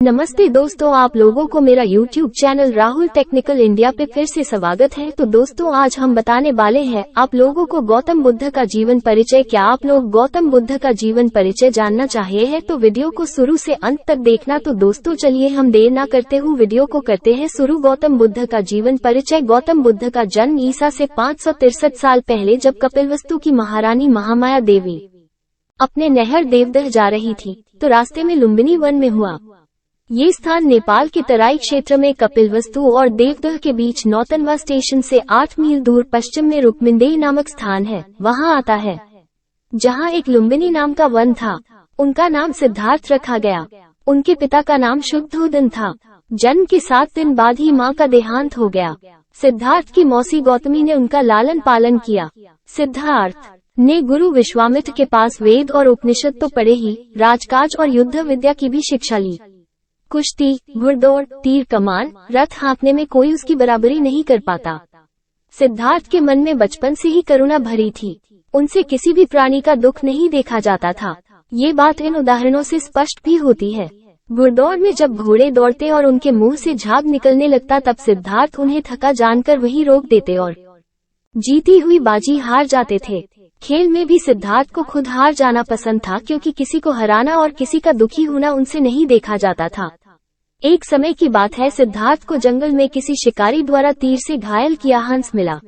नमस्ते दोस्तों, आप लोगों को मेरा YouTube channel Rahul technical India पे फिर से स्वागत है। तो दोस्तों, आज हम बताने वाले हैं आप लोगों को गौतम बुद्ध का जीवन परिचय। क्या आप लोग गौतम बुद्ध का जीवन परिचय जानना चाहिए है तो वीडियो को शुरू से अंत तक देखना। तो दोस्तों चलिए हम देर न करते हुए वीडियो को करते हैं शुरू। गौतम बुद्ध का जीवन परिचय। गौतम बुद्ध का जन्म ईसा से 563 साल पहले जब कपिलवस्तु की महारानी महामाया देवी अपने नहर देवदह जा रही थी तो रास्ते में लुम्बिनी वन में हुआ। ये स्थान नेपाल के तराई क्षेत्र में कपिलवस्तु और देवदह के बीच नौतनवा स्टेशन से 8 मील दूर पश्चिम में रुक्मिंदेही नामक स्थान है, वहां आता है, जहां एक लुम्बिनी नाम का वन था। उनका नाम सिद्धार्थ रखा गया। उनके पिता का नाम शुद्धोदन था। जन्म के 7 दिन बाद ही मां का देहांत हो गया। सिद्धार्थ की मौसी गौतमी ने उनका लालन पालन किया। सिद्धार्थ ने गुरु विश्वामित्र के पास वेद और उपनिषद तो पढ़े ही, राजकाज और युद्ध विद्या की भी शिक्षा ली। कुश्ती, घुड़दौड़, तीर कमान, रथ हाँकने में कोई उसकी बराबरी नहीं कर पाता। सिद्धार्थ के मन में बचपन से ही करुणा भरी थी। उनसे किसी भी प्राणी का दुख नहीं देखा जाता था। ये बात इन उदाहरणों से स्पष्ट भी होती है। घुड़दौड़ में जब घोड़े दौड़ते और उनके मुंह से झाग निकलने लगता तब सिद्धार्थ उन्हें थका जानकर वहीं रोक देते और जीती हुई बाजी हार जाते थे। खेल में भी सिद्धार्थ को खुद हार जाना पसंद था, क्योंकि किसी को हराना और किसी का दुखी होना उनसे नहीं देखा जाता था। एक समय की बात है, सिद्धार्थ को जंगल में किसी शिकारी द्वारा तीर से घायल किया हंस मिला।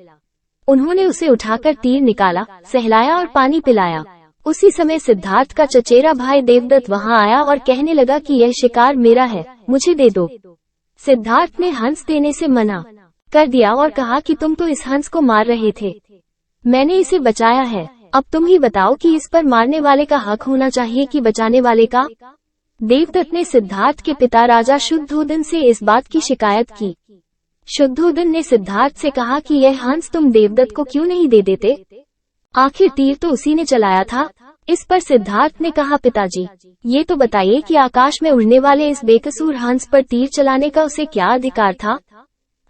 उन्होंने उसे उठाकर तीर निकाला, सहलाया और पानी पिलाया। उसी समय सिद्धार्थ का चचेरा भाई देवदत्त वहां आया और कहने लगा कि यह शिकार मेरा है, मुझे दे दो। सिद्धार्थ ने हंस देने से मना कर दिया और कहा कि तुम तो इस हंस को मार रहे थे, मैंने इसे बचाया है। अब तुम ही बताओ कि इस पर मारने वाले का हक होना चाहिए कि बचाने वाले का। देवदत्त ने सिद्धार्थ के पिता राजा शुद्धोदन से इस बात की शिकायत की। शुद्धोदन ने सिद्धार्थ से कहा कि यह हंस तुम देवदत्त को क्यों नहीं दे देते, आखिर तीर तो उसी ने चलाया था। इस पर सिद्धार्थ ने कहा, पिताजी ये तो बताइए कि आकाश में उड़ने वाले इस बेकसूर हंस पर तीर चलाने का उसे क्या अधिकार था।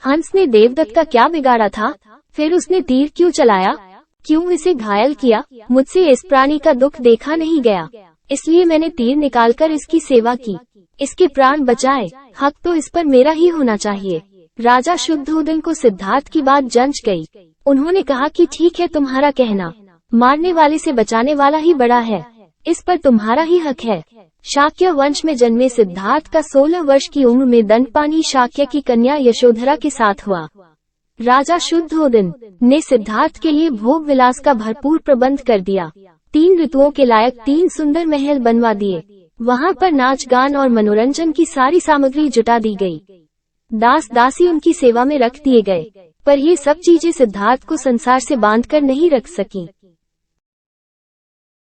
हंस ने देवदत्त का क्या बिगाड़ा था, फिर उसने तीर क्यों चलाया, क्यों इसे घायल किया। मुझसे इस प्राणी का दुख देखा नहीं गया, इसलिए मैंने तीर निकालकर इसकी सेवा की, इसके प्राण बचाए। हक तो इस पर मेरा ही होना चाहिए। राजा शुद्धोदन को सिद्धार्थ की बात जंच गई। उन्होंने कहा कि ठीक है, तुम्हारा कहना, मारने वाले से बचाने वाला ही बड़ा है, इस पर तुम्हारा ही हक है। शाक्य वंश में जन्मे सिद्धार्थ का 16 वर्ष की उम्र में दंडपानी शाक्य की कन्या यशोधरा के साथ हुआ। राजा शुद्धोदन ने सिद्धार्थ के लिए भोग विलास का भरपूर प्रबंध कर दिया। 3 ऋतुओं के लायक 3 सुंदर महल बनवा दिए। वहां पर नाच गान और मनोरंजन की सारी सामग्री जुटा दी गई। दास दासी उनकी सेवा में रख दिए गए। पर ये सब चीजें सिद्धार्थ को संसार से बांधकर नहीं रख सकी।